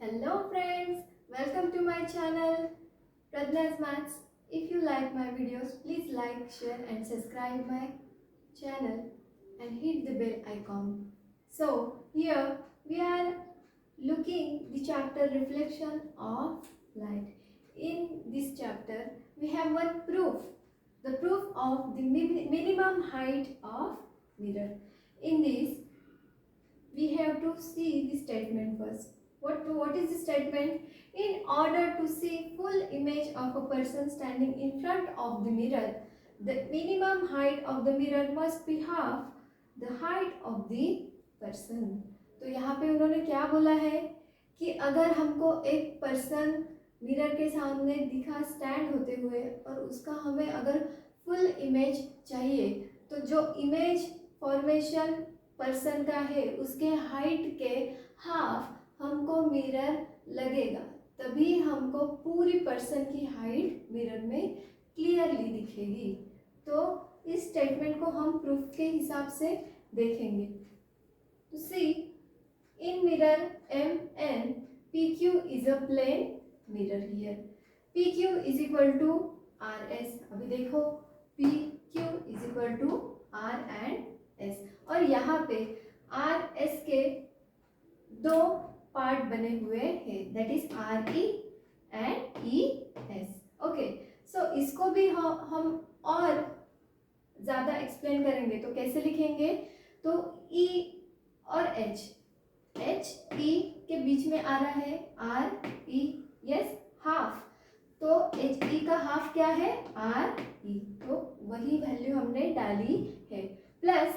Hello friends, welcome to my channel Pradna's Maths. If you like my videos, please like, share and subscribe my channel and hit the bell icon. So here we are looking the chapter reflection of light. In this chapter we have one proof, the proof of the minimum height of mirror. In this we have to see the statement first. What is the statement? In order to see full image of a person standing in front of the mirror, the minimum height of the mirror must be half the height of the person. तो यहाँ पे उन्होंने क्या बोला है कि अगर हमको एक पर्सन मिरर के सामने दिखा स्टैंड होते हुए और उसका हमें अगर फुल इमेज चाहिए, तो जो इमेज फॉर्मेशन पर्सन का है उसके हाइट के हाफ हमको मिरर लगेगा, तभी हमको पूरी पर्सन की हाइट मिरर में क्लियरली दिखेगी। तो इस स्टेटमेंट को हम प्रूफ के हिसाब से देखेंगे। तो see in mirror M N P Q is a plane mirror here, P Q is equal to R S. अभी देखो P Q is equal to R and S, और यहाँ पे आर एस के दो पार्ट बने हुए हैं, that is R E and E S. Okay, so इसको भी हम और ज़्यादा एक्सप्लेन करेंगे तो कैसे लिखेंगे? तो ई और एच, एच ई के बीच में आ रहा है आर ई, यस हाफ, तो एच ई का हाफ क्या है? आर ई, तो वही वैल्यू हमने डाली है, plus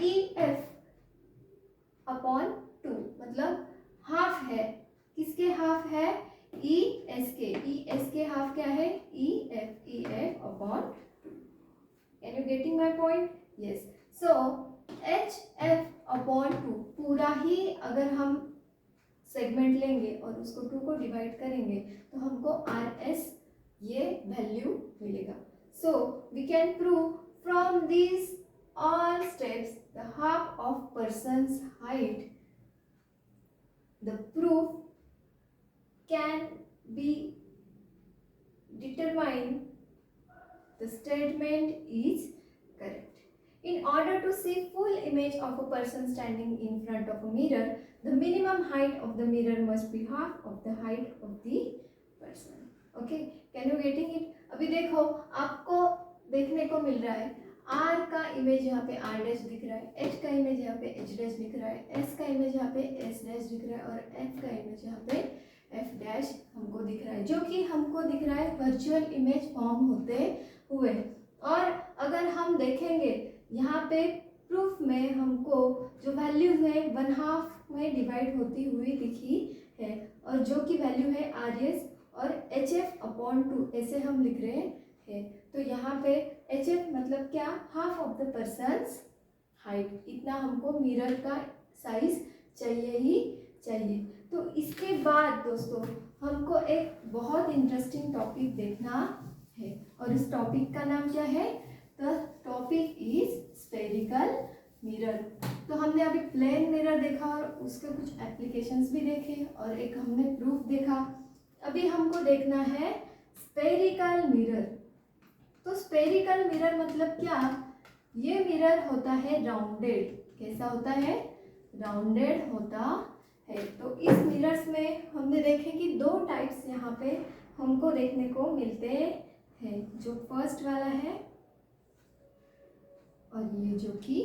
E F upon two, मतलब हाफ है, किसके हाफ है? ई एस के, ई एस के हाफ क्या है? E F upon two. Can you getting my point? Yes. So H F upon two पूरा ही अगर हम सेगमेंट लेंगे और उसको टू को डिवाइड करेंगे तो हमको आर एस ये वैल्यू मिलेगा। So we can prove from this all steps the half of person's height. The proof can be determined. The statement is correct. In order to see full image of a person standing in front of a mirror, the minimum height of the mirror must be half of the height of the person. Okay, can you getting it? अभी देखो आपको देखने को मिल रहा है are का image यहाँ पे आर डैश दिख रहा है, एच का इमेज यहाँ पे एच डैश दिख रहा है, एस का इमेज यहाँ पे एस डैश दिख रहा है और एफ का इमेज यहाँ पे एफ डैश हमको दिख रहा है, जो कि हमको दिख रहा है वर्चुअल इमेज फॉर्म होते हुए। और अगर हम देखेंगे यहाँ पे प्रूफ में हमको जो वैल्यू है 1/2 में डिवाइड होती हुई दिखी है, और जो कि वैल्यू है आर एस और एच एफ अपॉन टू, ऐसे हम लिख रहे हैं। तो यहाँ पे एच एफ मतलब क्या? Half of the persons height, इतना हमको मिरर का साइज चाहिए ही चाहिए। तो इसके बाद दोस्तों हमको एक बहुत इंटरेस्टिंग टॉपिक देखना है, और इस टॉपिक का नाम क्या है? The topic is spherical mirror. तो हमने अभी प्लेन मिरर देखा और उसके कुछ एप्लीकेशंस भी देखे और एक हमने प्रूफ देखा। अभी हमको देखना है स्फेरिकल मिरर। तो स्फेरिकल मिरर मतलब क्या? ये मिरर होता है राउंडेड। कैसा होता है? राउंडेड होता है। तो इस मिरर्स में हमने देखे कि दो टाइप्स यहाँ पे हमको देखने को मिलते हैं, जो फर्स्ट वाला है और ये जो कि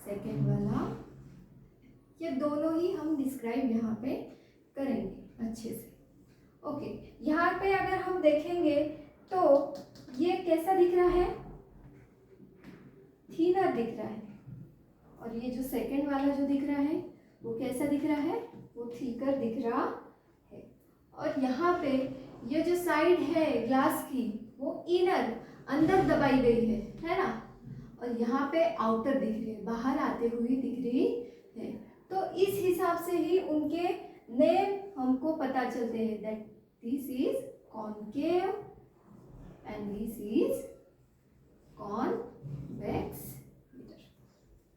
सेकेंड वाला, ये दोनों ही हम डिस्क्राइब यहाँ पे करेंगे अच्छे से। ओके, यहाँ पे अगर हम देखेंगे तो ये कैसा दिख रहा है? थीनर दिख रहा है, और ये जो सेकेंड वाला जो दिख रहा है वो कैसा दिख रहा है? वो थीकर दिख रहा है। और यहाँ पे ये जो साइड है ग्लास की वो इनर अंदर दबाई गई है ना, और यहाँ पे आउटर दिख रही है, बाहर आते हुए दिख रही है। तो इस हिसाब से ही उनके नेम हमको पता चलते हैं, that this is concave and this is convex mirror।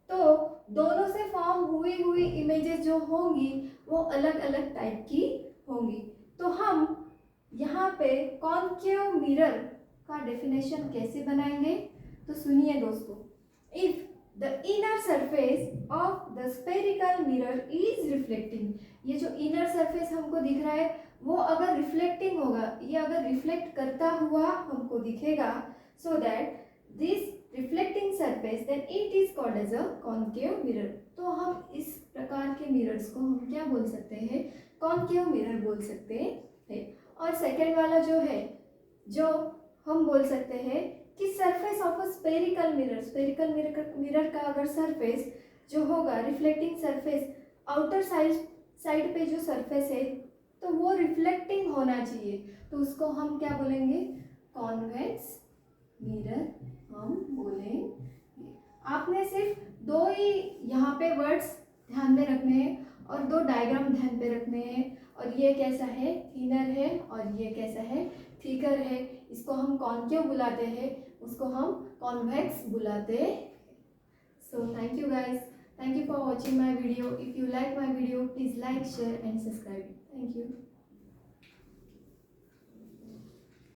तो दोनों से फॉर्म हुई इमेजेस जो होंगी वो अलग अलग टाइप की होंगी। तो हम यहाँ पे कॉन्केव मिरर का डेफिनेशन कैसे बनाएंगे, तो सुनिए दोस्तों। If the inner surface of the spherical mirror is reflecting, ये जो इनर सरफेस हमको दिख रहा है वो अगर रिफ्लेक्टिंग होगा, ये अगर रिफ्लेक्ट करता हुआ हमको दिखेगा, so that this reflecting surface then it is called as a concave mirror. तो हम इस प्रकार के मिरर्स को हम क्या बोल सकते हैं, कॉन्केव मिरर बोल सकते हैं। और सेकेंड वाला जो है, जो हम बोल सकते हैं कि surface of a spherical mirror, spherical mirror का अगर सरफेस जो होगा रिफ्लेक्टिंग सरफेस, आउटर साइड पे जो सरफेस है तो वो रिफ्लेक्टिंग होना चाहिए, तो उसको हम क्या बोलेंगे, कॉन्वेक्स मिरर हम बोलेंगे। आपने सिर्फ दो ही यहाँ पे वर्ड्स ध्यान में रखने हैं और दो डायग्राम ध्यान पे रखने हैं, और ये कैसा है, थिनर है, और ये कैसा है, थिकर है। इसको हम कॉन्केव बुलाते हैं, उसको हम कॉन्वेक्स बुलाते हैं। So thank you guys, thank you for watching my video. If you like my video, please like, share and subscribe. Thank you.